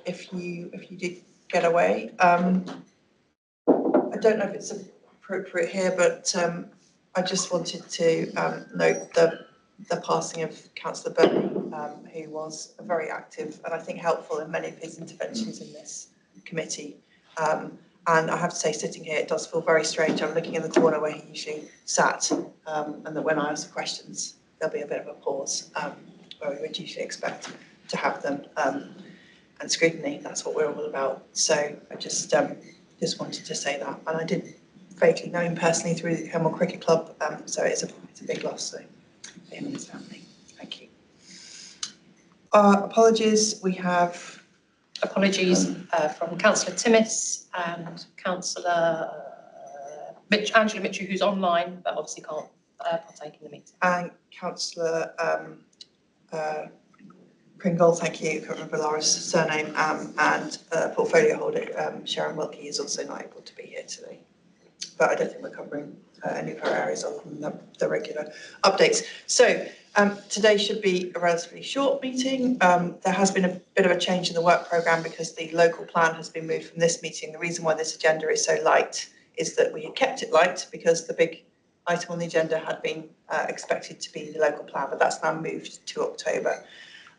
if you did get away. I don't know if it's appropriate here, but I just wanted to note the passing of Councillor Burnley, who was very active and I think helpful in many of his interventions in this committee. And I have to say, sitting here, it does feel very strange. I'm looking in the corner where he usually sat, and that when I ask questions, there'll be a bit of a pause, where we would usually expect to have them. And scrutiny, that's what we're all about. So I just wanted to say that. And I did vaguely know him personally through the Hemel Cricket Club, so it's a big loss so, for him and his family. Thank you. Apologies, we have... Apologies from Councillor Timmis and Councillor Angela Mitchell, who's online, but obviously can't partake in the meeting. And Councillor Pringle, thank you, I can't remember Laura's surname, and portfolio holder Sharon Wilkie is also not able to be here today. But I don't think we're covering any of her areas other than the regular updates. So today should be a relatively short meeting. There has been a bit of a change in the work programme because the local plan has been moved from this meeting. The reason why this agenda is so light is that we had kept it light because the big item on the agenda had been expected to be the local plan, but that's now moved to October.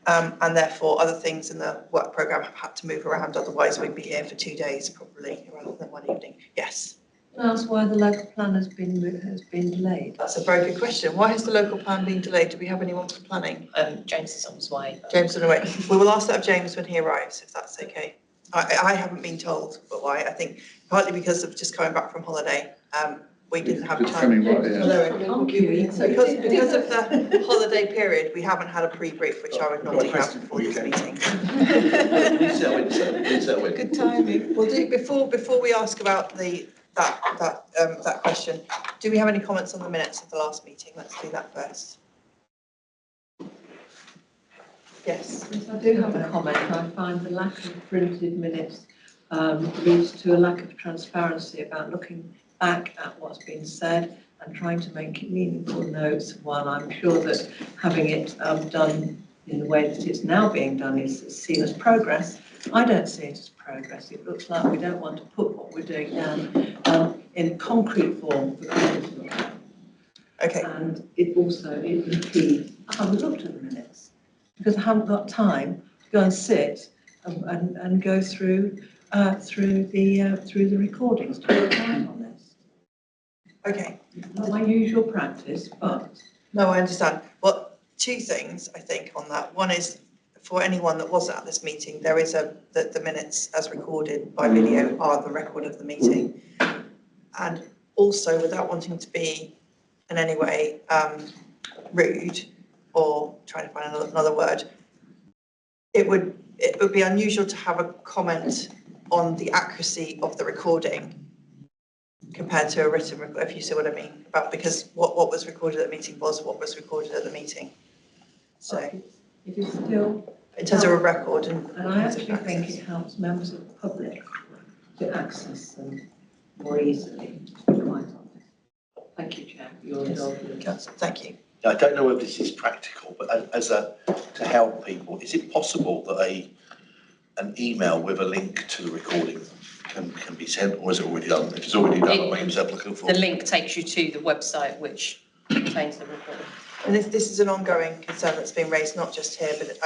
And therefore other things in the work programme have had to move around, otherwise we'd be here for 2 days probably rather than one evening. Yes. That's why the local plan has been delayed. That's a very good question. Why has the local plan been delayed? Do we have anyone for planning? James is on his way. James is on the way. We will ask that of James when he arrives, if that's okay. I haven't been told, but why? I think partly because of just coming back from holiday. We didn't have time. Because of the holiday period, we haven't had a pre-brief, which I would normally have before this meeting. Good timing. We'll do before we ask about that question. Do we have any comments on the minutes of the last meeting? Let's do that first. Yes. Yes, I do have a comment. I find the lack of printed minutes leads to a lack of transparency about looking back at what's been said and trying to make meaningful notes, while I'm sure that having it done in the way that it's now being done is seen as progress. I don't see it as progress. It looks like we don't want to put what we're doing down in concrete form for people to look at. Okay. And it impedes. I haven't looked at the minutes because I haven't got time to go and sit and go through the recordings to work out on this. Okay. It's not my usual practice, but... No, I understand. Well, two things, I think, on that. One is, for anyone that wasn't at this meeting, there is the minutes as recorded by video are the record of the meeting. And also, without wanting to be in any way rude or trying to find another word, it would be unusual to have a comment on the accuracy of the recording compared to a written record, if you see what I mean, because what was recorded at the meeting was what was recorded at the meeting. So it is still in terms of a record, and I actually think it helps members of the public to access them more easily, to be quite honest. Thank you, Chair, for your indulgence. Thank you. I don't know whether this is practical, but to help people, is it possible that an email with a link to the recording can be sent, or is it already done? If it's already done, I'll make myself look for. The link takes you to the website which contains the recording. And this is an ongoing concern that's been raised, not just here, but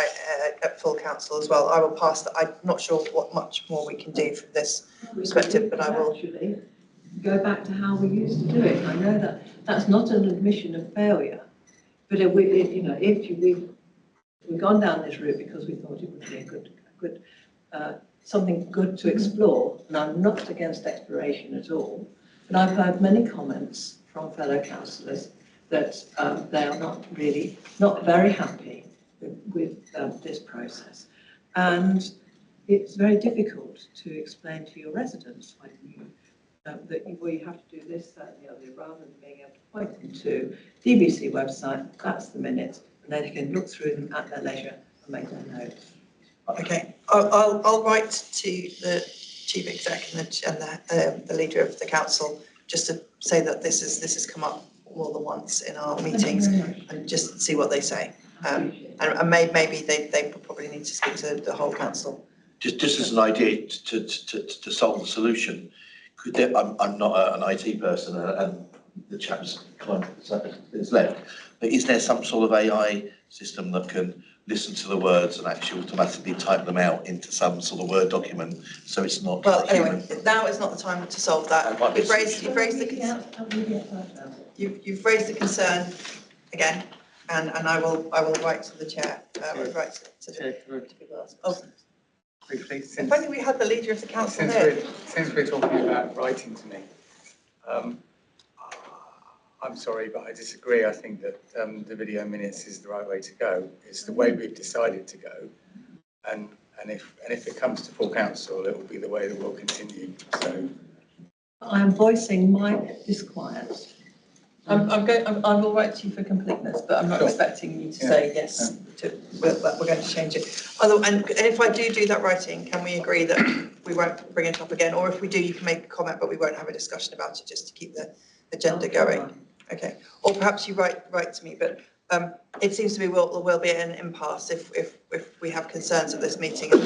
at full council as well. I will pass that. I'm not sure what much more we can do from this perspective, but I will. Actually go back to how we used to do it. I know that that's not an admission of failure, but if we've gone down this route because we thought it would be a good something good to explore, and I'm not against exploration at all, but I've heard many comments from fellow councillors that they are not very happy with this process, and it's very difficult to explain to your residents when you you have to do this, that, and the other, rather than being able to point them to DBC website. That's the minutes, and then you can look through them at their leisure and make their notes. Okay, I'll write to the chief exec and the leader of the council just to say that this has come up more than once in our meetings, and just see what they say. And maybe they probably need to speak to the whole council. just as an idea to solve the solution, could there, I'm not an IT person and the chap's kind of is left, but is there some sort of AI system that can listen to the words and actually automatically type them out into some sort of Word document so it's not Well, human? anyway, now is not the time to solve that. You've raised the concern again, and I will write to the chair, write to the people else. Oh, Briefly, if only we had the leader of the council here. Since we're talking about writing to me, I'm sorry, but I disagree. I think that the video minutes is the right way to go. It's the way we've decided to go, and if it comes to full council, it will be the way that we'll continue. So, I am voicing my disquiet. I will write to you for completeness, but I'm not expecting you to say yes. We're going to change it. And if I do that writing, can we agree that we won't bring it up again? Or if we do, you can make a comment, but we won't have a discussion about it just to keep the agenda going. Okay. Or perhaps you write to me, but it seems to me we'll be at an impasse if we have concerns at this meeting and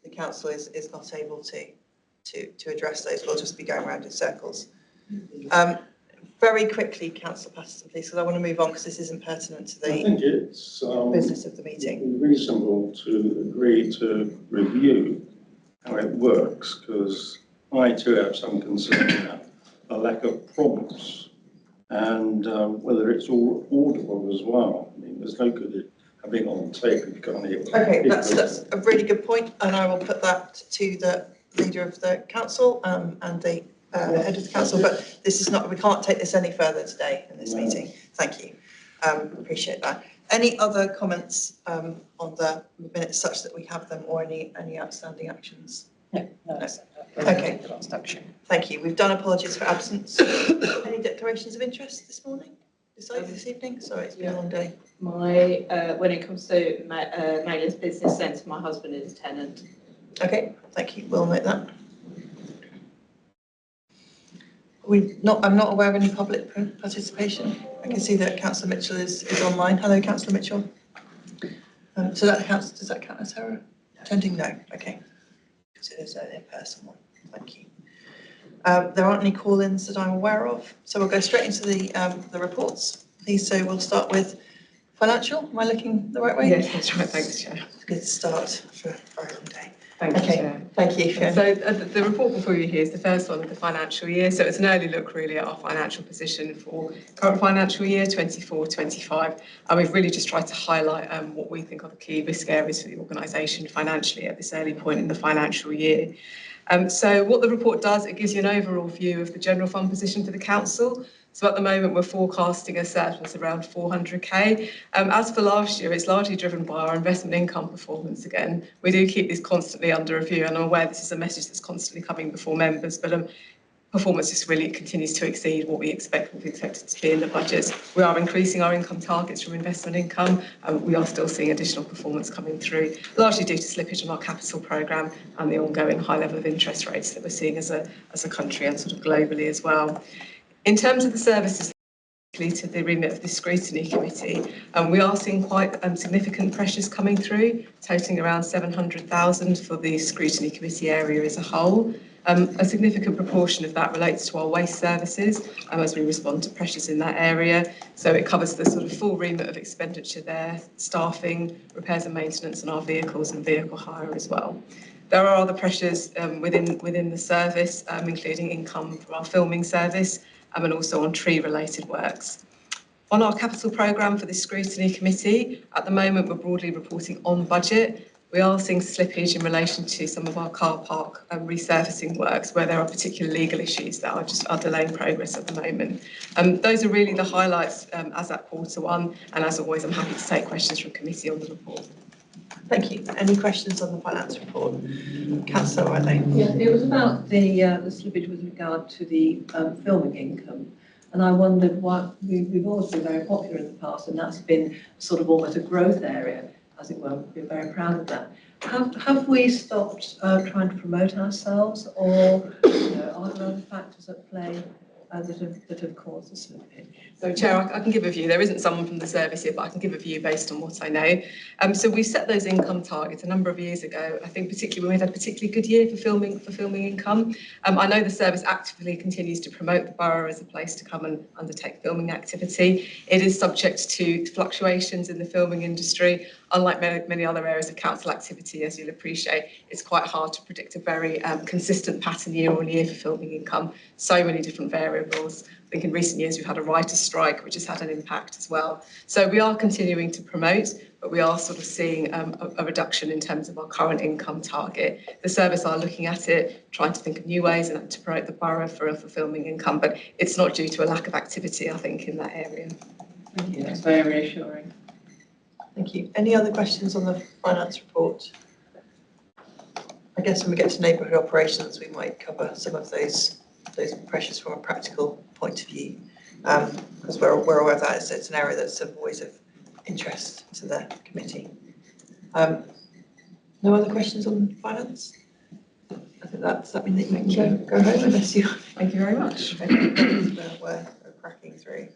the council is not able to address those. We'll just be going around in circles. Very quickly, Councillor Patterson, please, because I want to move on because this isn't pertinent to the I think it's business of the meeting. reasonable to agree to review how it works, because I too have some concern about a lack of prompts and whether it's all audible as well. I mean, there's no good at having on tape if you can't hear. Okay, that's a really good point, and I will put that to the leader of the council and the head of the council, but this is not, we can't take this any further today in this meeting. Thank you. Appreciate that. Any other comments on the minutes such that we have them, or any outstanding actions? No. Okay. The last action. Thank you. We've done apologies for absence. Any declarations of interest this morning? This evening? Sorry, it's been a long day. When it comes to Mayless Business Centre, my husband is a tenant. Okay, thank you. We'll note that. I'm not aware of any public participation. I can see that Councillor Mitchell is online. Hello, Councillor Mitchell. So that counts. Does that count as her attending? No. Okay. So there's an in-person one. Thank you. There aren't any call-ins that I'm aware of, so we'll go straight into the reports. Please. So we'll start with financial. Am I looking the right way? Yes, that's right. Thanks, Chair. It's a good start for a very long day. Thank you, Chair. Thank you, Fiona. So the report before you here is the first one of the financial year. So it's an early look really at our financial position for current financial year 24-25. And we've really just tried to highlight what we think are the key risk areas for the organisation financially at this early point in the financial year. So what the report does, it gives you an overall view of the general fund position for the council. So at the moment, we're forecasting a surplus around 400k. As for last year, it's largely driven by our investment income performance again. We do keep this constantly under review, and I'm aware this is a message that's constantly coming before members, but performance just really continues to exceed what we expected it to be in the budgets. We are increasing our income targets from investment income, and we are still seeing additional performance coming through, largely due to slippage on our capital programme and the ongoing high level of interest rates that we're seeing as a country and sort of globally as well. In terms of the services to the remit of the Scrutiny Committee, we are seeing quite significant pressures coming through, totaling around 700,000 for the Scrutiny Committee area as a whole. A significant proportion of that relates to our waste services as we respond to pressures in that area. So it covers the sort of full remit of expenditure there, staffing, repairs and maintenance on our vehicles and vehicle hire as well. There are other pressures within the service, including income from our filming service, and also on tree-related works. On our capital programme for the Scrutiny Committee, at the moment we're broadly reporting on budget. We are seeing slippage in relation to some of our car park resurfacing works where there are particular legal issues that are delaying progress at the moment. Those are really the highlights as at Q1, and as always I'm happy to take questions from committee on the report. Thank you. Any questions on the finance report? Councillor Whiteley. Yeah, it was about the slippage with regard to the filming income, and I wondered what we've always been very popular in the past, and that's been sort of almost a growth area, as it were. We're very proud of that. Have we stopped trying to promote ourselves, or are there other factors at play that have caused the slippage. So, Chair, I can give a view. There isn't someone from the service here, but I can give a view based on what I know. So we set those income targets a number of years ago. I think particularly when we had a particularly good year for filming income. I know the service actively continues to promote the borough as a place to come and undertake filming activity. It is subject to fluctuations in the filming industry. Unlike many other areas of council activity, as you'll appreciate, it's quite hard to predict a very consistent pattern year on year for filming income. So many different variables. I think in recent years we've had a writer's strike, which has had an impact as well. So we are continuing to promote, but we are sort of seeing a reduction in terms of our current income target. The service are looking at it, trying to think of new ways and to promote the borough for filming income, but it's not due to a lack of activity, I think, in that area. Thank you, that's very reassuring. Thank you. Any other questions on the finance report? I guess when we get to neighbourhood operations, we might cover some of those pressures from a practical point of view, because we're aware of that. It's an area that's always of interest to the committee. No other questions on finance? I think that mean that you can go home unless you. Thank you very much. We're cracking through.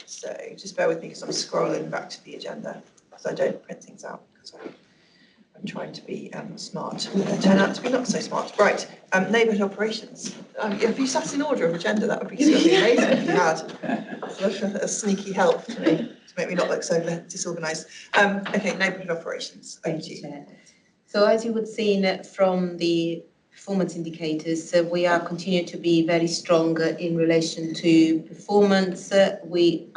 So just bear with me because I'm scrolling back to the agenda because I don't print things out because I'm trying to be smart. They turn out to be not so smart. Right, neighbourhood operations. If you sat in order of agenda, that would be amazing if you had. A sneaky help to me to make me not look so disorganised. Okay, neighbourhood operations. Over to you. So as you would see from the performance indicators, we are continuing to be very strong in relation to performance. We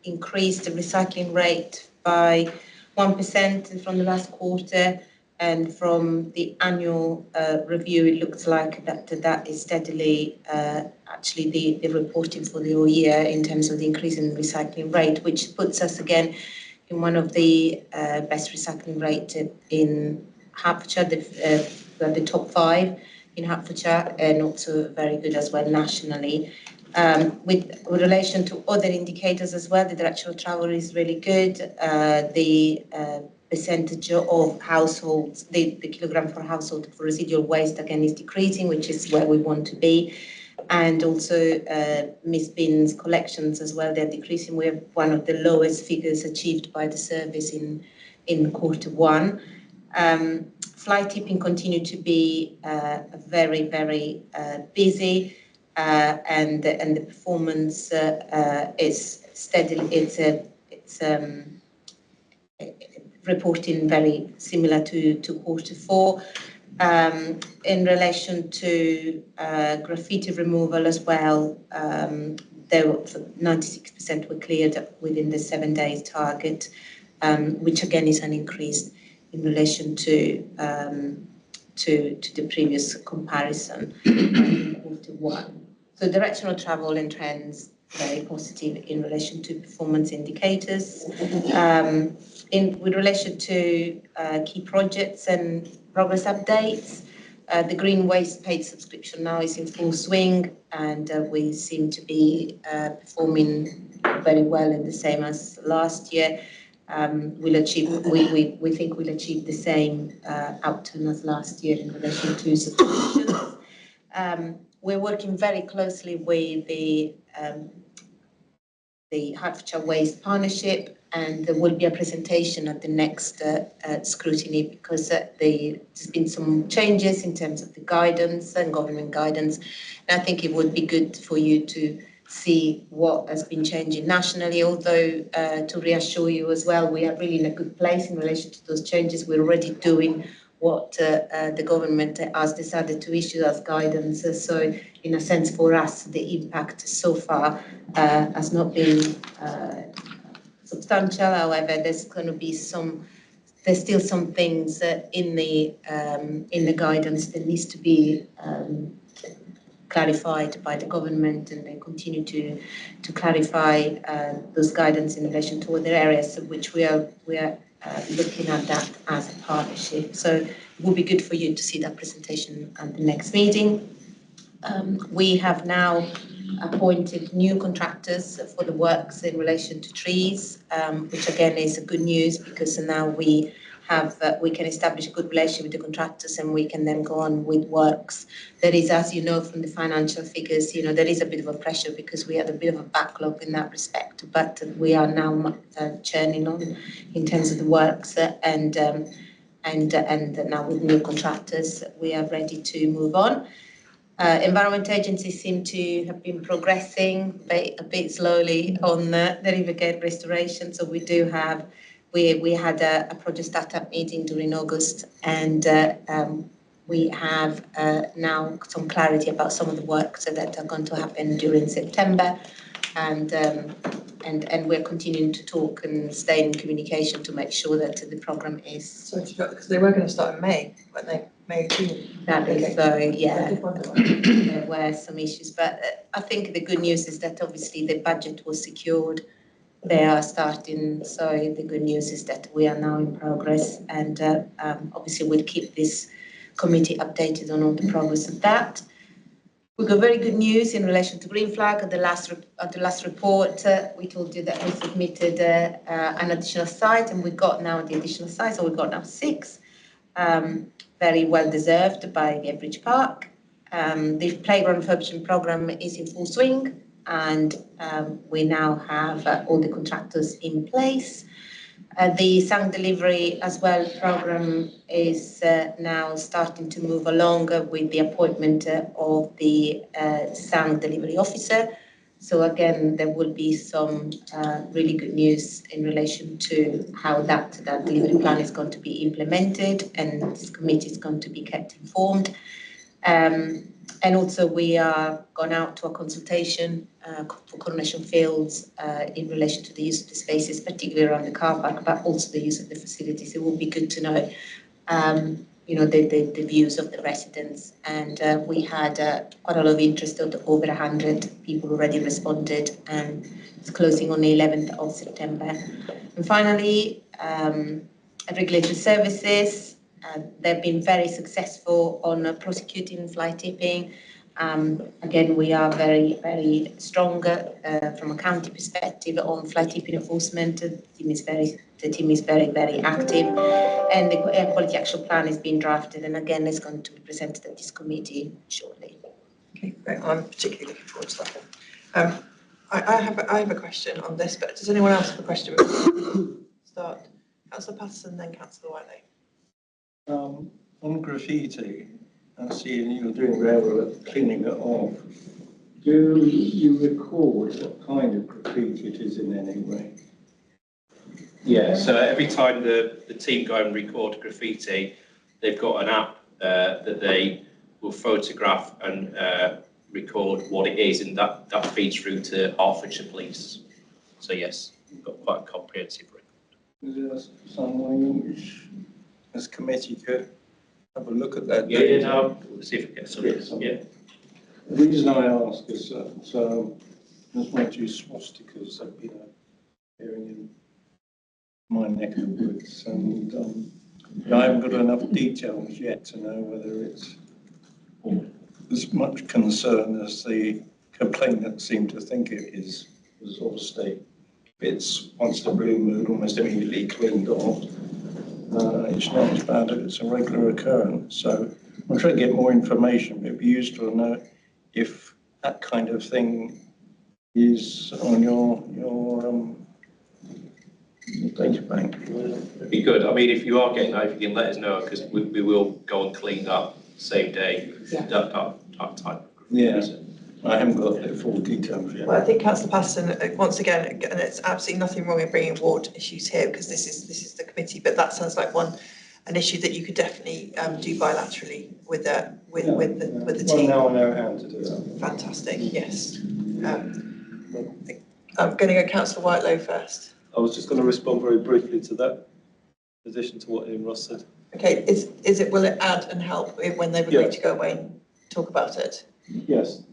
increased the recycling rate by 1% from the last quarter, and from the annual review, it looks like that is steadily actually the reporting for the whole year in terms of the increase in recycling rate, which puts us again in one of the best recycling rate in Hertfordshire, the top 5 in Hertfordshire, and also very good as well nationally. With relation to other indicators as well, the directional travel is really good. The percentage of households, the kilogram per household for residual waste again is decreasing, which is where we want to be. And also missed bins collections as well, they're decreasing. We have one of the lowest figures achieved by the service in Q1. Fly tipping continue to be very, very busy, and the performance is steadily. It's reporting very similar to Q4. In relation to graffiti removal as well, there were 96% were cleared within the 7 days target, which again is an increase in relation to the previous comparison in Q1. So directional travel and trends very positive in relation to performance indicators. With relation to key projects and progress updates, the green waste paid subscription now is in full swing, and we seem to be performing very well in the same as last year. We think we'll achieve the same outcome as last year in relation to subscriptions. We're working very closely with the Hertfordshire Waste Partnership, and there will be a presentation at the next scrutiny, because there's been some changes in terms of the guidance and government guidance. And I think it would be good for you to see what has been changing nationally, although to reassure you as well, we are really in a good place in relation to those changes. We're already doing what the government has decided to issue as guidance. So in a sense for us, the impact so far has not been substantial. However, there's still some things in the guidance that needs to be clarified by the government, and they continue to clarify those guidance in relation to other areas, of which we are looking at that as a partnership. So it will be good for you to see that presentation at the next meeting. We have now appointed new contractors for the works in relation to trees, which again is good news, because now we we can establish a good relationship with the contractors and we can then go on with works. There is, as you know from the financial figures, there is a bit of a pressure because we had a bit of a backlog in that respect, but we are now churning on in terms of the works and now with new contractors, we are ready to move on. Environment agencies seem to have been progressing a bit slowly on the Rivergate restoration. So we do have, we had a project startup meeting during August, and we have now some clarity about some of the works that are going to happen during September, and we're continuing to talk and stay in communication to make sure that the programme is. So because they were going to start in May, weren't they? May, June. That is, Okay. so yeah, I did wonder why. there were some issues, but I think the good news is that obviously the budget was secured. They are starting, so the good news is that we are now in progress, and obviously we'll keep this committee updated on all the progress of that. We got very good news in relation to Green Flag. At the last report, we told you that we submitted an additional site, and we got now the additional site, so we've got now 6. Very well deserved by the Bridge Park. The playground refurbishment programme is in full swing, and we now have all the contractors in place. The sang delivery as well programme is now starting to move along with the appointment of the sang delivery officer. So again, there will be some really good news in relation to how that delivery plan is going to be implemented, and this committee is going to be kept informed. And also we are gone out to a consultation for Coronation Fields in relation to the use of the spaces, particularly around the car park, but also the use of the facilities. It will be good to know, the views of the residents. And we had quite a lot of interest. Over 100 people already responded, and it's closing on the 11th of September. And finally, regulatory services. They've been very successful on prosecuting fly tipping. Again, we are very, very strong from a county perspective on fly tipping enforcement. The team is very, very active, and the air quality action plan is being drafted, and again, is going to be presented at this committee shortly. Okay, great. I'm particularly looking forward to that one. I have a question on this, but does anyone else have a question? Start. Councillor Patterson, then Councillor Whiteley. On graffiti, I see you're doing very well at cleaning it off. Do you record what kind of graffiti it is in any way? Yeah, so every time the team go and record graffiti, they've got an app that they will photograph and record what it is, and that feeds through to Hertfordshire Police. So yes, we've got quite a comprehensive record. Is there some way which this committee could have a look at that? Yeah, no, we'll see if we get some. Yeah. The reason I ask is that there's one or two swastikas that been appearing in my neck of the woods, and I haven't got enough details yet to know whether it's as much concern as the complainant seemed to think it is. As obviously, it's once the broom mood almost immediately cleaned off. It's not as bad as it's a regular occurrence. So I'm trying to get more information, but it'd be useful to know if that kind of thing is on your data bank. It'd be good. I mean, if you are getting that, if you can let us know, because we will go and clean that same day. Yeah. That type of Yeah. I haven't got the full details yet. Well, I think Councillor Patterson, once again, and it's absolutely nothing wrong in bringing ward issues here because this is the committee, but that sounds like an issue that you could definitely do bilaterally with the team. Well, now I know how to do that. Fantastic. Yes. I'm going to go Councillor Whitelow first. I was just going to respond very briefly to that, in addition to what Ian Ross said. Okay. Will it add and help when they've agreed to go away and talk about it? Yes.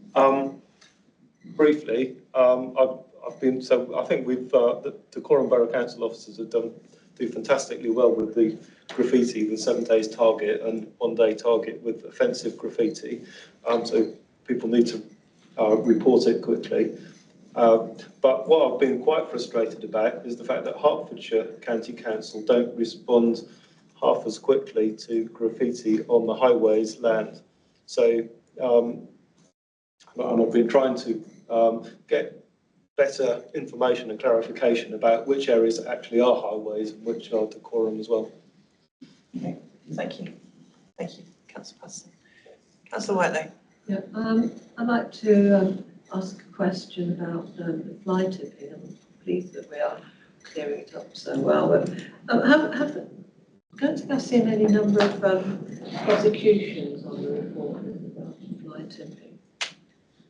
Briefly, I've been, so I think we've, the Cornwall Borough Council officers have do fantastically well with the graffiti, the 7 days target and 1 day target with offensive graffiti. So people need to report it quickly. But what I've been quite frustrated about is the fact that Hertfordshire County Council don't respond half as quickly to graffiti on the highways land. So, and I've been trying to get better information and clarification about which areas actually are highways and which are decorum as well. Okay, thank you. Thank you, Councillor Patterson. Councillor Whiteley. Yeah, I'd like to ask a question about the fly tipping. I'm pleased that we are clearing it up so well. But I don't think I've seen any number of prosecutions on the report about fly tipping.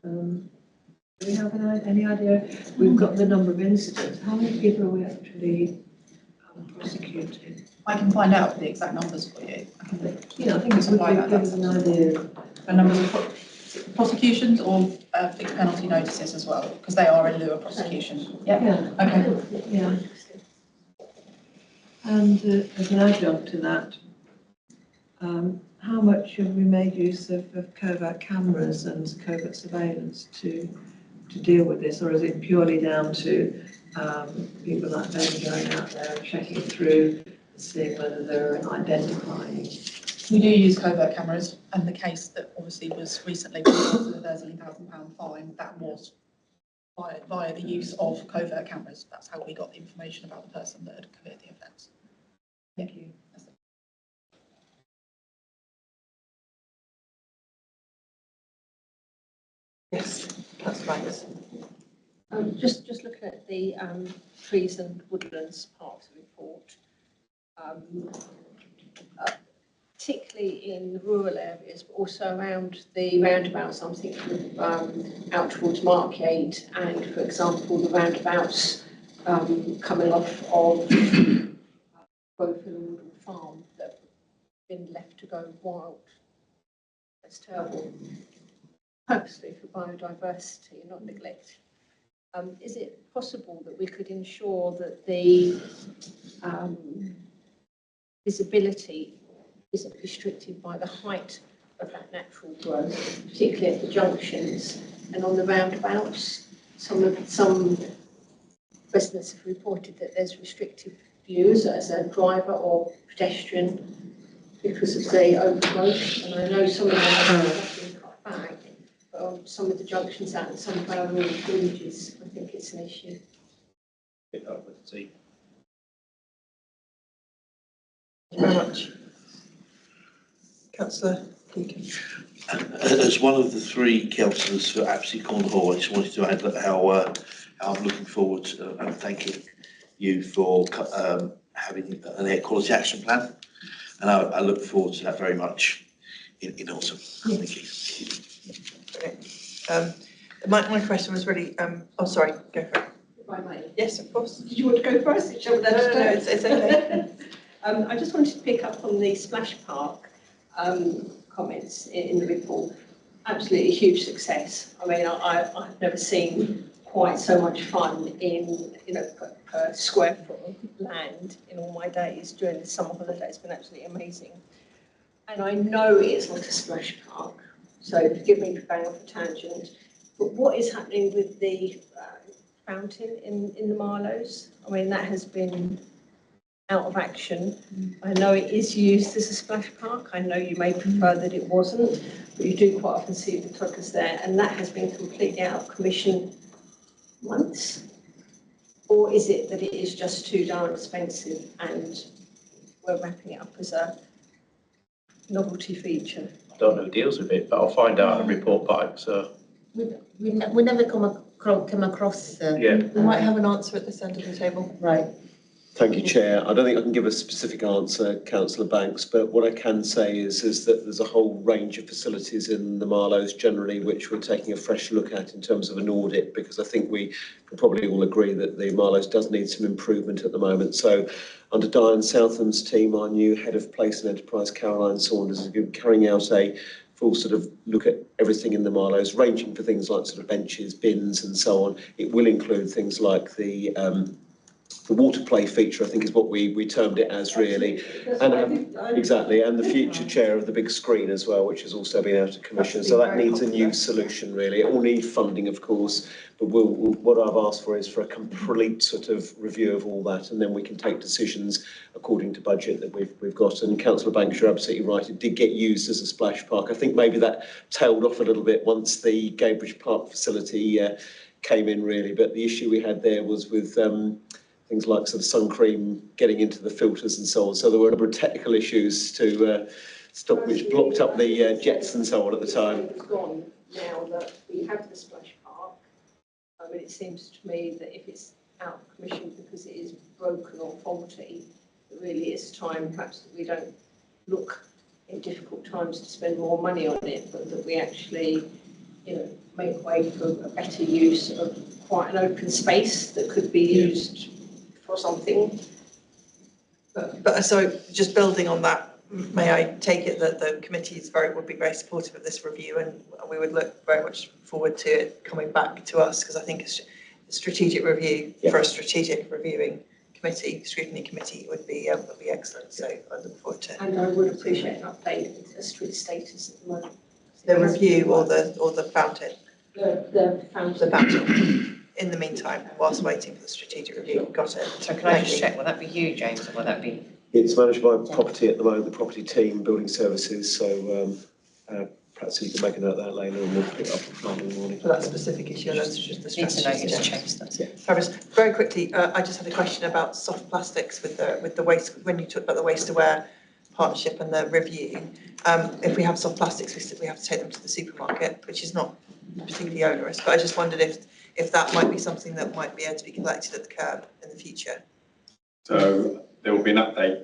Do we have any idea? We've got the number of incidents. How many people are we actually prosecuting? I can find out the exact numbers for you. Yeah, I think it would give us an idea. The numbers of prosecutions or fixed penalty notices as well, because they are in lieu of prosecution. Yeah. Okay. Yeah. And as an adjunct to that, how much have we made use of covert cameras and covert surveillance to deal with this, or is it purely down to people like Ben going out there and checking through, seeing whether they're identifying? We do use covert cameras, and the case that obviously was recently reported the £13,000 fine, that was via the use of covert cameras. That's how we got the information about the person that had committed the offence. Thank you. Yes, that's right. Just looking at the trees and woodlands part of the report, particularly in rural areas, but also around the roundabouts. I'm thinking out towards Markyate and, for example, the roundabouts coming off of Grovehill and Woodall Farm that have been left to go wild. That's terrible. Purposely for biodiversity and not neglect. Is it possible that we could ensure that the visibility isn't restricted by the height of that natural growth, particularly at the junctions and on the roundabouts? Some residents have reported that there's restrictive views as a driver or pedestrian because of the overgrowth, and I know some of them have been cut back, but on some of the junctions out in some of our rural villages, I think it's an issue. Pick up with the team. Thank you very much. Councillor Deacon. As one of the three councillors for Apsley Corner Hall, I just wanted to add that how I'm looking forward to and thanking you for having an air quality action plan, and I look forward to that very much in autumn. Thank you. My question was really, oh sorry, go for it. If I may. Yes, of course. Did you want to go first? No, it's okay. I just wanted to pick up on the splash park comments in the report. Absolutely a huge success. I mean, I've never seen quite so much fun in, per square foot of land in all my days during the summer holiday. It's been absolutely amazing. And I know it's not a splash park, so forgive me for going off a tangent, but what is happening with the fountain in the Marlows? I mean, that has been out of action. I know it is used as a splash park. I know you may prefer that it wasn't, but you do quite often see the truckers there, and that has been completely out of commission once. Or is it that it is just too darn expensive and we're wrapping it up as a novelty feature? I don't know who deals with it, but I'll find out and report back. So We never come across. yeah, We might have an answer at this end of the table. Right. Thank you, Chair. I don't think I can give a specific answer, Councillor Banks, but what I can say is that there's a whole range of facilities in the Marlows generally which we're taking a fresh look at in terms of an audit, because I think we can probably all agree that the Marlows does need some improvement at the moment. So under Diane Southam's team, our new Head of Place and Enterprise, Caroline Saunders, is carrying out a full sort of look at everything in the Marlows, ranging for things like sort of benches, bins and so on. It will include things like the water play feature, I think is what we termed it as really. And exactly, and the future chair of the big screen as well, which has also been out of commission. So that needs a new solution really. It will need funding, of course, but what I've asked for is for a complete sort of review of all that, and then we can take decisions according to budget that we've got. And Councillor Banks, you're absolutely right, it did get used as a splash park. I think maybe that tailed off a little bit once the Gadebridge Park facility came in really, but the issue we had there was with things like sort of sun cream getting into the filters and so on. So there were a number of technical issues to stop, which blocked up the jets and so on at the time. It's gone now that we have the splash park. I mean, it seems to me that if it's out of commission because it is broken or faulty, it really is time perhaps that we don't look in difficult times to spend more money on it, but that we actually, you know, make way for a better use of quite an open space that could be used for something. But so just building on that, may I take it that the committee would be very supportive of this review, and we would look very much forward to it coming back to us, because I think a strategic review for a strategic reviewing committee, scrutiny committee, would be excellent. So I look forward to it. And I would appreciate an update as to its status at the moment. The review or the fountain. The fountain. The fountain. In the meantime, whilst waiting for the strategic review. Got it. So can I just check, will that be you, James, or will that be? It's managed by property at the moment, the property team, building services. So perhaps you can make a note of that later, and we'll pick it up on Friday in the morning. For that specific issue, that's just the strategy. Need to know, James. That's it. Fabulous. Very quickly, I just had a question about soft plastics with the waste, when you talked about the waste aware partnership and the review. If we have soft plastics, we have to take them to the supermarket, which is not particularly onerous, but I just wondered if that might be something that might be able to be collected at the curb in the future. So there will be an update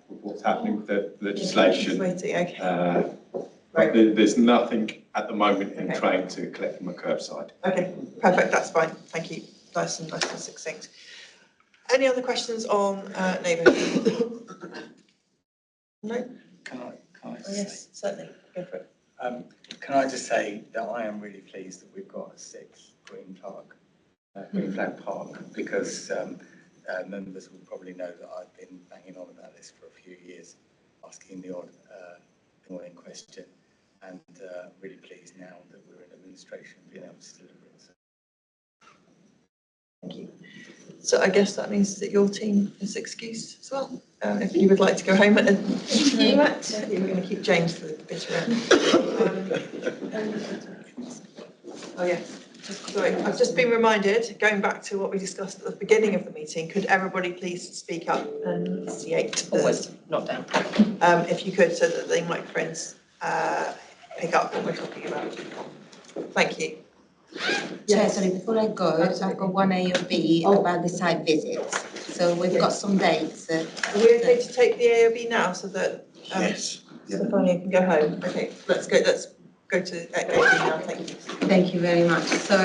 with what's happening with the legislation. Waiting, okay. But there's nothing at the moment in train to collect from a curbside. Okay, perfect, that's fine, thank you. Nice and succinct. Any other questions on neighbourhood? No? Can I Yes, certainly, go for it. Can I just say that I am really pleased that we've got a 6th green flag park, because members will probably know that I've been banging on about this for a few years, asking the odd annoying question, and really pleased now that we're in administration being able to deliver it. So. Thank you. So I guess that means that your team is excused as well. If you would like to go home and we're going to keep James for the bitter end. Oh yeah, sorry, I've just been reminded, going back to what we discussed at the beginning of the meeting, could everybody please speak up and enunciate? Always not down. If you could, so that the microphones pick up what we're talking about. Thank you. Chair, sorry, before I go, I've got one A or B about the site visits. So we've got some dates. Are we okay to take the A or B now so that Yes. Stefania can go home? Okay, let's go to A or B now, thank you. Thank you very much. So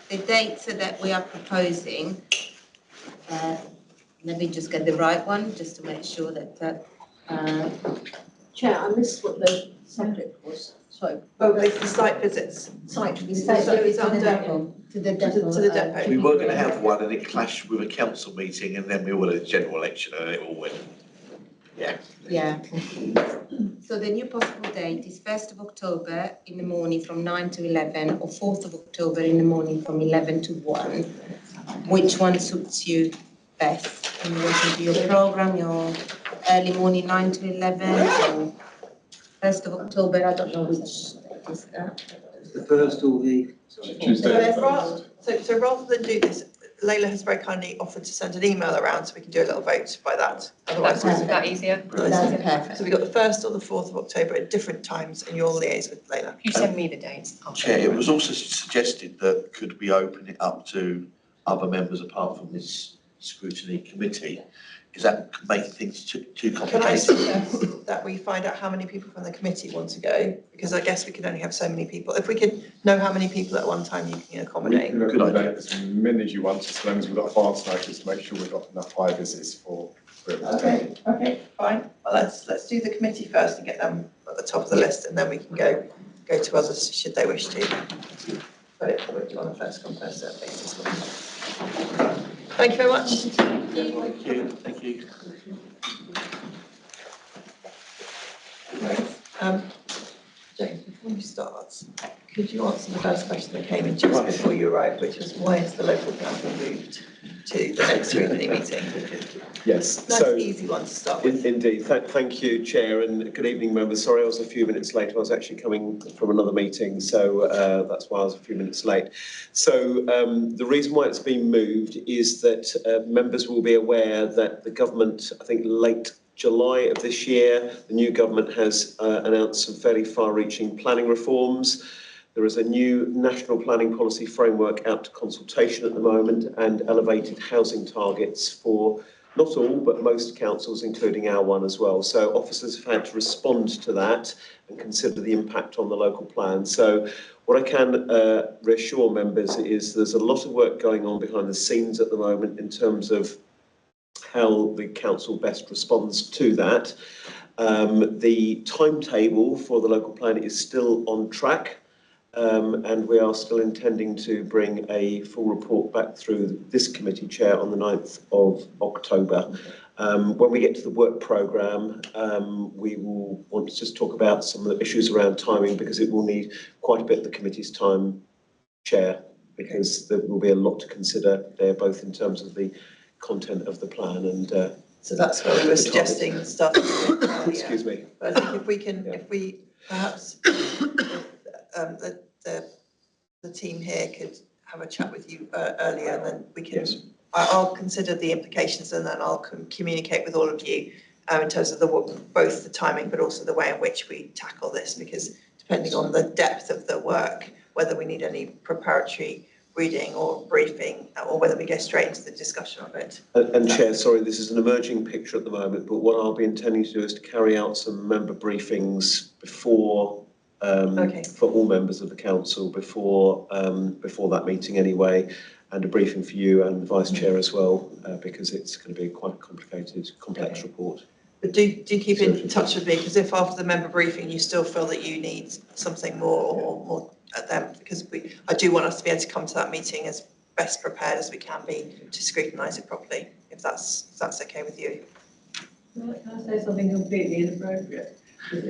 the dates that we are proposing, let me just get the right one, just to make sure that. Chair, I missed what the subject was. Sorry. Oh, it's the site visits. Site The visits. site visits to the depot. To the depot. We were going to have one and it clashed with a council meeting, and then we were at a general election and it all went. Yeah. Yeah. So the new possible date is 1st of October in the morning from 9 to 11, or 4th of October in the morning from 11 to 1. Which one suits you best in relation to your program, your early morning 9 to 11, or 1st of October? I don't know which date is that. The first or the Tuesday. So rather than do this, Layla has very kindly offered to send an email around so we can do a little vote by that. Otherwise, That's that easier. That's perfect. So we've got the 1st or the 4th of October at different times, and you'll liaise with Layla. If you send me the dates, I'll Chair, it was also suggested that could we open it up to other members apart from this scrutiny committee? Is that making things too complicated? Can I suggest that we find out how many people from the committee want to go? Because I guess we can only have so many people. If we could know how many people at one time you can accommodate. We can accommodate as many as you want, as long as we've got advance notice to make sure we've got enough high visits for everyone. Okay, fine. Well, let's do the committee first and get them at the top of the list, and then we can go to others should they wish to. But it probably on a first come first served basis. Thank you very much. Thank you, thank you. James, before you start, could you answer the first question that came in just before you arrived, which was why is the local council moved to the next Scrutiny meeting? Yes, Nice so easy one to start with. indeed. Thank you, Chair, and good evening, members. Sorry, I was a few minutes late. I was actually coming from another meeting, so that's why I was a few minutes late. So the reason why it's been moved is that members will be aware that the government, I think late July of this year, the new government has announced some fairly far-reaching planning reforms. There is a new national planning policy framework out to consultation at the moment and elevated housing targets for not all, but most councils, including our one as well. So officers have had to respond to that and consider the impact on the local plan. So what I can reassure members is there's a lot of work going on behind the scenes at the moment in terms of how the council best responds to that. The timetable for the local plan is still on track. And we are still intending to bring a full report back through this committee, Chair, on the 9th of October. When we get to the work programme, we will want to just talk about some of the issues around timing because it will need quite a bit of the committee's time, Chair, because there will be a lot to consider there, both in terms of the content of the plan and so that's why we were suggesting stuff. Excuse me. But I think if we can, if we perhaps the team here could have a chat with you earlier, and then we can. Yes. I'll consider the implications, and then I'll communicate with all of you in terms of both the timing, but also the way in which we tackle this. Because depending on the depth of the work, whether we need any preparatory reading or briefing, or whether we go straight into the discussion of it. And Chair, sorry, this is an emerging picture at the moment, but what I'll be intending to do is to carry out some member briefings before. For all members of the council before that meeting anyway, and a briefing for you and the Vice Chair as well, because it's going to be quite a complicated, complex report. But do keep in touch with me, because if after the member briefing you still feel that you need something more or more at them, because I do want us to be able to come to that meeting as best prepared as we can be to scrutinise it properly, if that's okay with you. Can I say something completely inappropriate? Not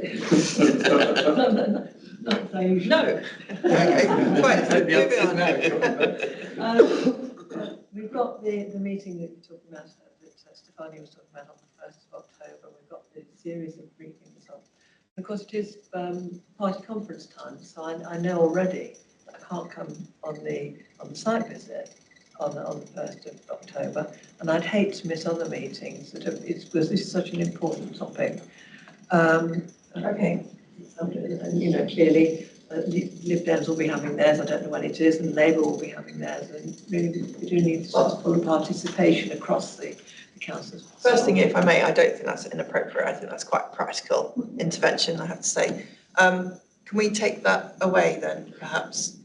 so usual. No. Okay, right, moving on. We've got the meeting that you're talking about, that Stefania was talking about on the 1st of October. We've got the series of briefings on. Of course, it is party conference time, so I know already that I can't come on the site visit on the 1st of October, and I'd hate to miss other meetings because this is such an important topic. Okay, and you know, clearly Lib Dems will be having theirs, I don't know when it is, and Labour will be having theirs, and really we do need full participation across the councils. First thing, if I may, I don't think that's inappropriate, I think that's quite practical intervention, I have to say. Can we take that away then, perhaps?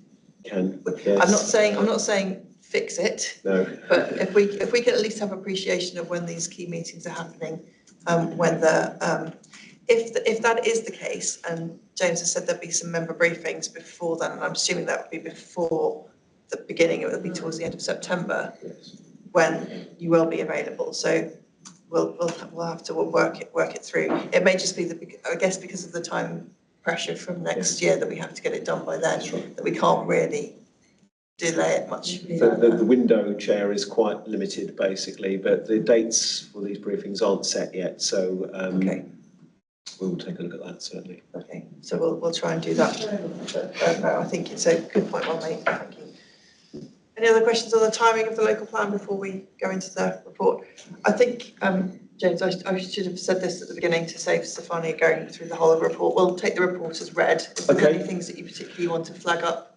Can, yes. I'm not saying fix it. No. But if we can at least have appreciation of when these key meetings are happening, when if that is the case, and James has said there'll be some member briefings before then, and I'm assuming that would be before the beginning, it will be towards the end of September, yes, when you will be available. So we'll have to work it through. It may just be I guess because of the time pressure from next year that we have to get it done by then, that we can't really delay it much. The window, Chair, is quite limited basically, but the dates for these briefings aren't set yet, so okay. We'll take a look at that, certainly. Okay, so we'll try and do that. No, I think it's a good point, well made. Thank you. Any other questions on the timing of the local plan before we go into the report? I think, James, I should have said this at the beginning to save Stefania going through the whole of the report. We'll take the report as read. Is there any things that you particularly want to flag up?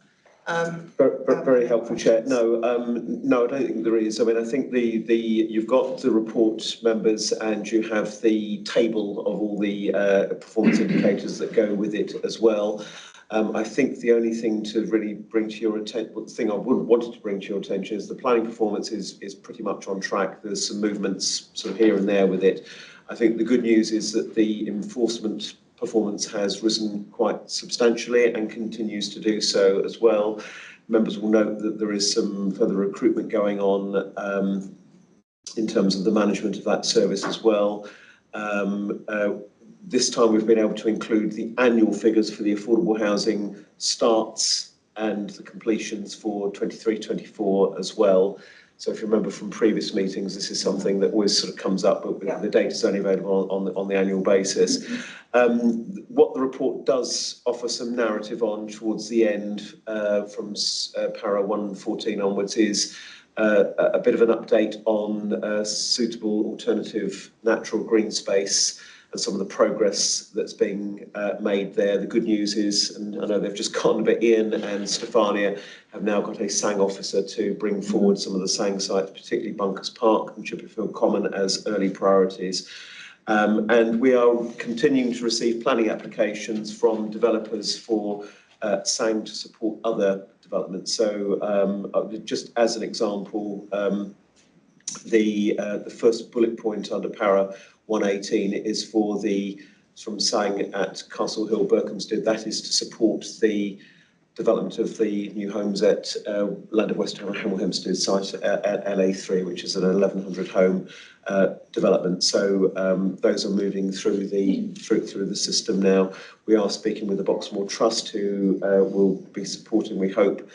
Very helpful, Chair. No, no, I don't think there is. I mean, I think you've got the report, members, and you have the table of all the performance indicators that go with it as well. I think the only thing to really bring to your attention, the thing I wanted to bring to your attention is the planning performance is pretty much on track. There's some movements sort of here and there with it. I think the good news is that the enforcement performance has risen quite substantially and continues to do so as well. Members will note that there is some further recruitment going on in terms of the management of that service as well. This time we've been able to include the annual figures for the affordable housing starts and the completions for 23-24 as well. So if you remember from previous meetings, this is something that always sort of comes up, but the data is only available on the annual basis. What the report does offer some narrative on towards the end from para 114 onwards is a bit of an update on suitable alternative natural green space and some of the progress that's being made there. The good news is, and I know they've just gotten a bit, Ian and Stefania have now got a SANG officer to bring forward some of the SANG sites, particularly Bunkers Park and Chipperfield Common, as early priorities. And we are continuing to receive planning applications from developers for SANG to support other developments. So just as an example, the first bullet point under para 118 is for from SANG at Castle Hill, Berkhamsted. That is to support the development of the new homes at Land of West Ham and Hemel Hempstead site at LA3, which is an 1,100 home development. So those are moving through the system now. We are speaking with the Boxmoor Trust, who will be supporting, we hope,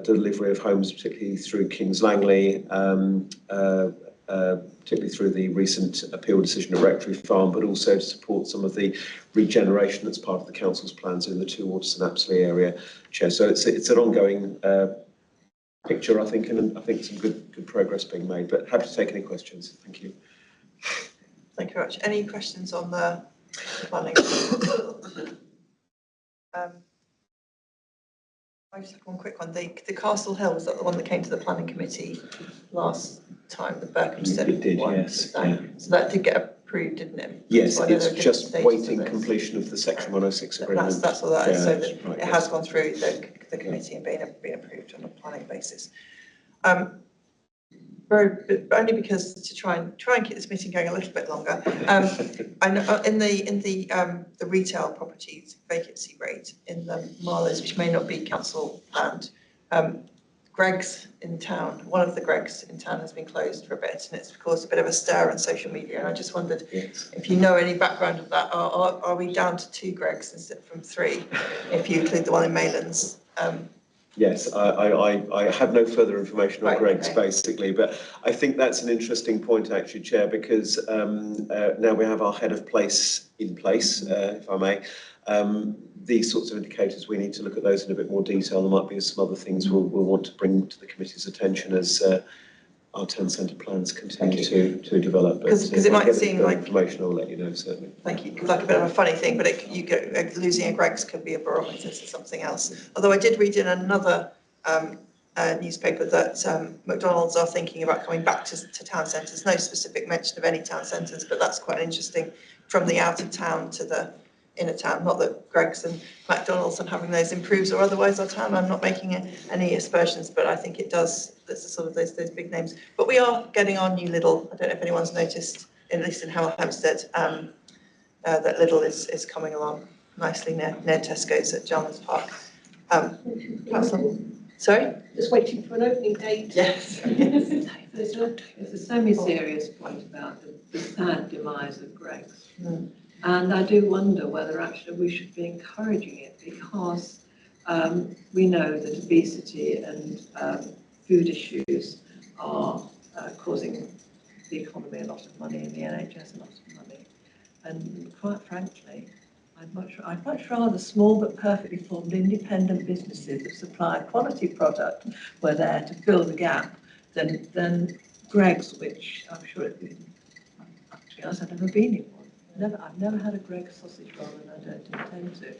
delivery of homes, particularly through Kings Langley, particularly through the recent appeal decision at Rectory Farm, but also to support some of the regeneration that's part of the council's plans in the Two Waters and Apsley area, Chair. So it's an ongoing picture, I think, and I think some good progress being made. But happy to take any questions. Thank you. Thank you very much. Any questions on the planning? I just have one quick one. The Castle Hill, was that the one that came to the planning committee last time, the Berkhamsted It did, one? yes. So that did get approved, didn't it? Yes, so it's just waiting completion of the Section 106 agreement. That's all that is, so that right, it has gone through the committee and been approved on a planning basis. Only because to try and keep this meeting going a little bit longer. I know in the retail properties vacancy rate in the Marlows, which may not be council planned, Greggs in town, one of the Greggs in town has been closed for a bit, and it's caused a bit of a stir on social media. And I just wondered if you know any background of that. Are we down to 2 Greggs instead from 3, if you include the one in Maylands? Yes, I have no further information on Greggs, basically, but I think that's an interesting point, actually, Chair, because now we have our head of place in place, if I may. These sorts of indicators, we need to look at those in a bit more detail. There might be some other things we'll want to bring to the committee's attention as our town centre plans continue to develop. Because it might seem like information, I'll let you know, certainly. Thank you. Like a bit of a funny thing, but losing a Greggs could be a barometer to something else. Although I did read in another newspaper that McDonald's are thinking about coming back to town centres. No specific mention of any town centres, but that's quite interesting, from the out of town to the inner town. Not that Greggs and McDonald's and having those improves or otherwise our town. I'm not making any aspersions, but I think it does. There's sort of those big names. But we are getting our new Lidl. I don't know if anyone's noticed, at least in Hemel Hempstead, that Lidl is coming along nicely near Tesco's at Jarman's Park. Sorry? Just waiting for an opening date. Yes. There's a semi-serious point about the sad demise of Greggs. And I do wonder whether actually we should be encouraging it, because we know that obesity and food issues are causing the economy a lot of money and the NHS a lot of money. And quite frankly, I'd much rather small but perfectly formed independent businesses that supply a quality product were there to fill the gap than Greggs, which I'm sure actually I've never been in one. I've never had a Greggs sausage roll, and I don't intend to.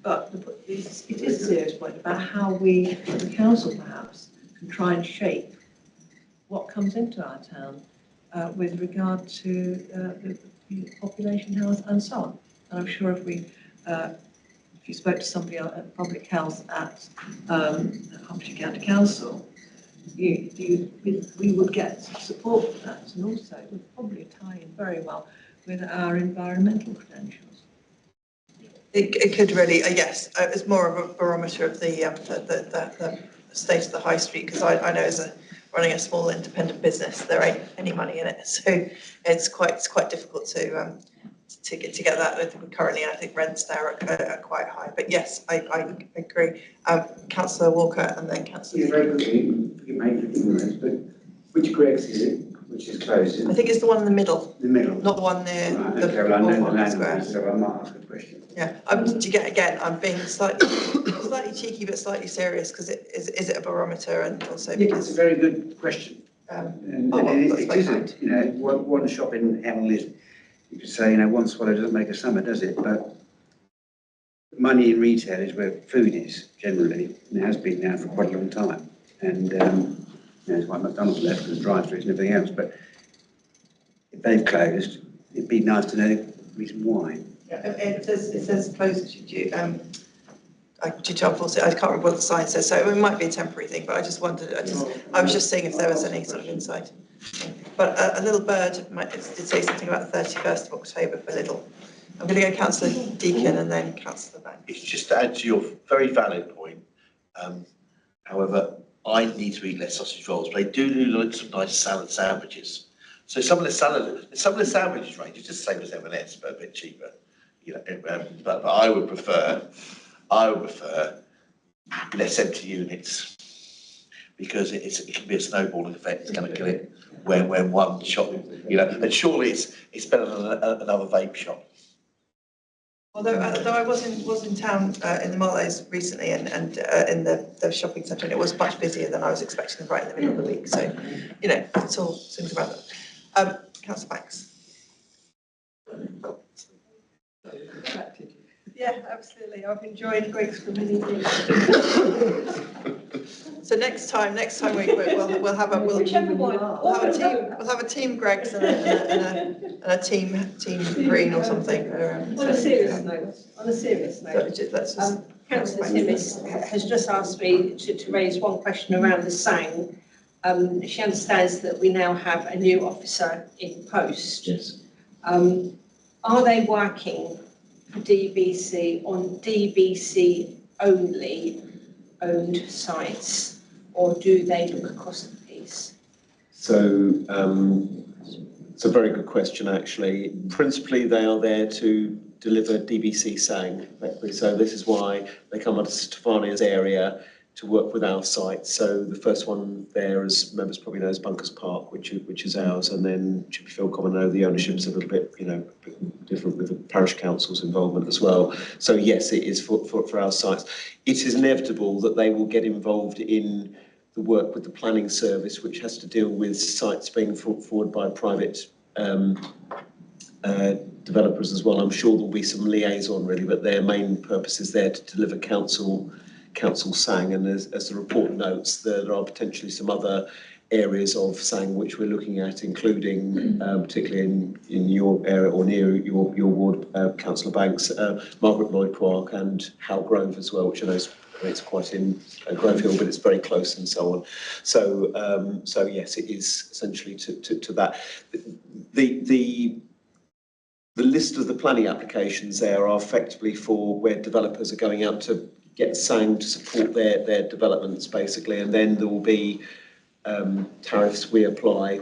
But it is a serious point about how we, the council perhaps, can try and shape what comes into our town with regard to the population health and so on. And I'm sure if you spoke to somebody at public health at Hertfordshire County Council, we would get support for that, and also it would probably tie in very well with our environmental credentials. It could really, yes, it's more of a barometer of the state of the high street, because I know running a small independent business, there ain't any money in it. So it's quite difficult to get that. Currently, I think rents there are quite high. But yes, I agree. Councillor Walker and then Councillor. Yeah, very quickly, forgive my ignorance, but which Greg's is it? Which is closed? I think it's the one in the middle. The middle. Not the one near Right, the okay, well, I know the Walmart Square. landlord, so I might ask a question. Yeah, do you get, again, I'm being slightly cheeky but slightly serious because is it a barometer, and also Yeah, because it's a very good question. And it isn't, you know, one shop in hell is, you could say, you know, one swallow doesn't make a summer, does it? But money in retail is where food is, generally, and it has been now for quite a long time. And, you know, it's why McDonald's left because drive-throughs and everything else, but if they've closed, it'd be nice to know the reason why. Yeah, it says closed due to unfortunately, I can't remember what the sign says, so it might be a temporary thing, but I just wondered, I was just seeing if there was any sort of insight. But a little bird did say something about the 31st of October for Lidl. I'm going to go Councillor Deakin and then Councillor Banks. It's just to add to your very valid point. However, I need to eat less sausage rolls, but they do some nice salad sandwiches. So some of the sandwiches range is just the same as M&S, but a bit cheaper. You know, but I would prefer less empty units because it can be a snowballing effect. It's going to kill it when one shop, you know, and surely it's better than another vape shop. Although I was in town in the Marlows recently and in the shopping centre, and it was much busier than I was expecting right in the middle of the week. So, you know, it's all things about that. Councillor Banks. Yeah, absolutely. I've enjoyed Greg's for many years. So next time we'll have a team Greg's and a team Green or something. On a serious note, Councillor Timmis has just asked me to raise one question around the SANG. She understands that we now have a new officer in post. Yes. Are they working for DBC on DBC only owned sites, or do they look across the piece? So it's a very good question, actually. Principally, they are there to deliver DBC SANG, effectively. So this is why they come out of Stefania's area to work with our sites. So the first one there, as members probably know, is Bunkers Park, which is ours, and then Chippyfield Common. I know the ownership's a little bit, you know, different with the parish council's involvement as well. So yes, it is for our sites. It is inevitable that they will get involved in the work with the planning service, which has to deal with sites being brought forward by private developers as well. I'm sure there'll be some liaison really, but their main purpose is there to deliver council SANG, and as the report notes, there are potentially some other areas of SANG which we're looking at, including particularly in your area or near your ward, Councillor Banks, Margaret Lloyd Park and Howe Grove as well, which I know it's quite in Grove Hill, but it's very close and so on. So yes, it is essentially to that. The list of the planning applications there are effectively for where developers are going out to get SANG to support their developments, basically, and then there will be tariffs we apply,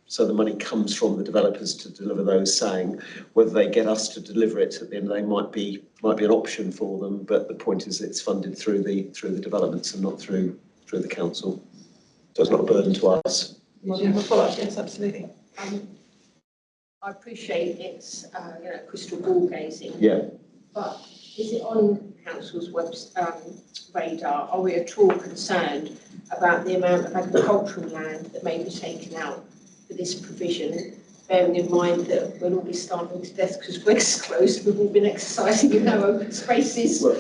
so the money comes from the developers to deliver those SANG. Whether they get us to deliver it at the end of the day might be an option for them, but the point is it's funded through the developments and not through the council, so it's not a burden to us. Yes, absolutely. I appreciate it's crystal ball gazing. Yeah. But is it on council's radar? Are we at all concerned about the amount of agricultural land that may be taken out for this provision, bearing in mind that we'll all be starving to death because Greg's closed, we've all been exercising in our open spaces? Well,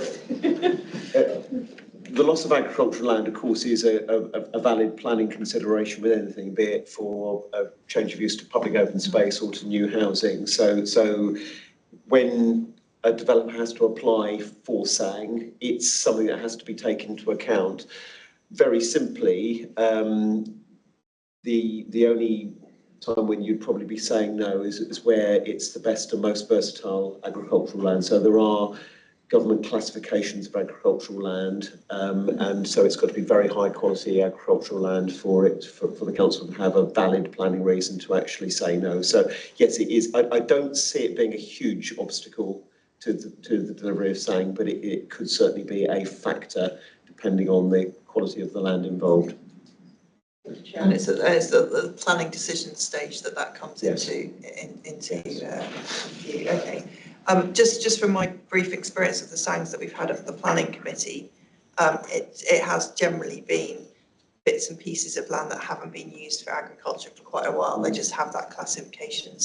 the loss of agricultural land, of course, is a valid planning consideration with anything, be it for a change of use to public open space or to new housing. So when a developer has to apply for SANG, it's something that has to be taken into account. Very simply, the only time when you'd probably be saying no is where it's the best and most versatile agricultural land. So there are government classifications of agricultural land, and so it's got to be very high quality agricultural land for the council to have a valid planning reason to actually say no. So yes, it is. I don't see it being a huge obstacle to the delivery of saying, but it could certainly be a factor depending on the quality of the land involved. And it's the planning decision stage that comes Yes. into view. Okay. Just from my brief experience of the SANGs that we've had at the planning committee, it has generally been bits and pieces of land that haven't been used for agriculture for quite a while. They just have that classification.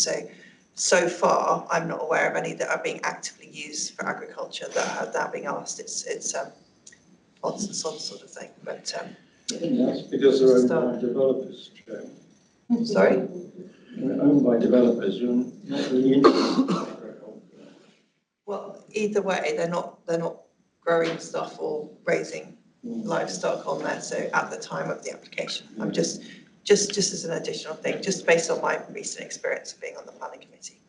So far, I'm not aware of any that are being actively used for agriculture that are now being asked. It's odds and sods sort of thing. But That's because they're owned by developers, Chair. sorry? They're owned by developers, you're not really interested in agriculture. Well, either way, they're not growing stuff or raising livestock on there. So at the time of the application, I'm just as an additional thing, just based on my recent experience of being on the planning committee,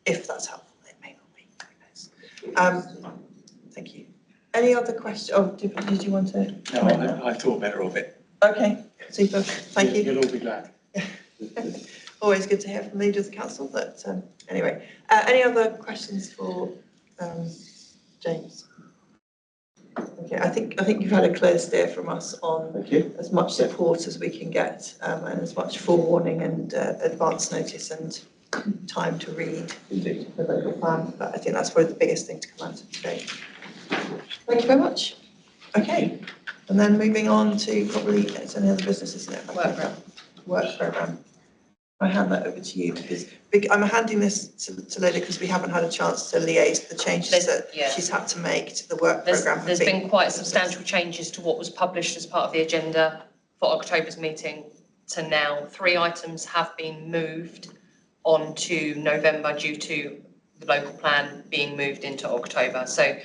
if that's helpful, it may not be. Who knows? Thank you. Any other questions? Oh, did you want to? No, I thought better of it. Okay, super. Thank you. You'll all be glad. Always good to hear from leaders of the council. But anyway, any other questions for James? Okay, I think you've had a clear steer from us on as much support as we can get, and as much forewarning and advance notice and time to read the local plan. But I think that's probably the biggest thing to come out of today. Thank you very much. Okay, and then moving on to probably it's any other business, isn't it? Work programme. I hand that over to you because I'm handing this to Lydia because we haven't had a chance to liaise the changes that she's had to make to the work programme. There's been quite substantial changes to what was published as part of the agenda for October's meeting to now. 3 items have been moved on to November due to the local plan being moved into October. So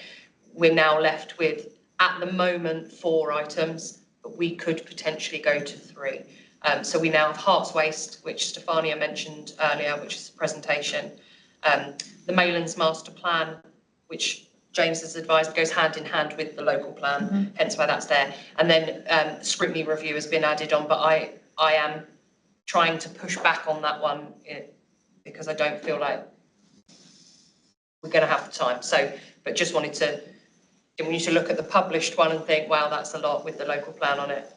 we're now left with, at the moment, 4 items, but we could potentially go to 3. So we now have Hearts Waste, which Stefania mentioned earlier, which is a presentation. The Maylands Master Plan, which James has advised goes hand in hand with the local plan, hence why that's there. And then Scrutiny review has been added on, but I am trying to push back on that one because I don't feel like we're going to have the time. So, but just wanted to, we need to look at the published one and think, wow, that's a lot with the local plan on it.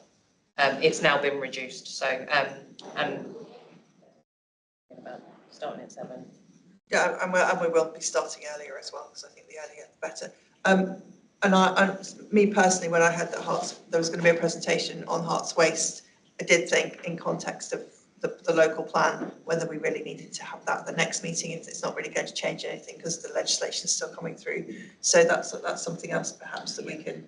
It's now been reduced, so and starting at 7. Yeah, and we will be starting earlier as well because I think the earlier the better. And me personally, when I heard that there was going to be a presentation on Hearts Waste, I did think in context of the local plan whether we really needed to have that at the next meeting if it's not really going to change anything because the legislation is still coming through. So that's something else perhaps that we can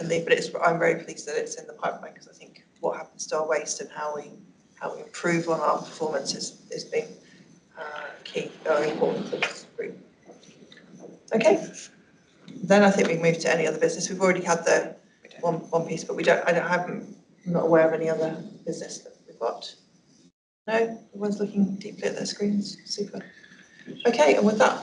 leave. But I'm very pleased that it's in the pipeline because I think what happens to our waste and how we improve on our performance is being key, very important for this group. Okay, then I think we move to any other business. We've already had the one piece, but I'm not aware of any other business that we've got. No, everyone's looking deeply at their screens. Super. Okay, and with that.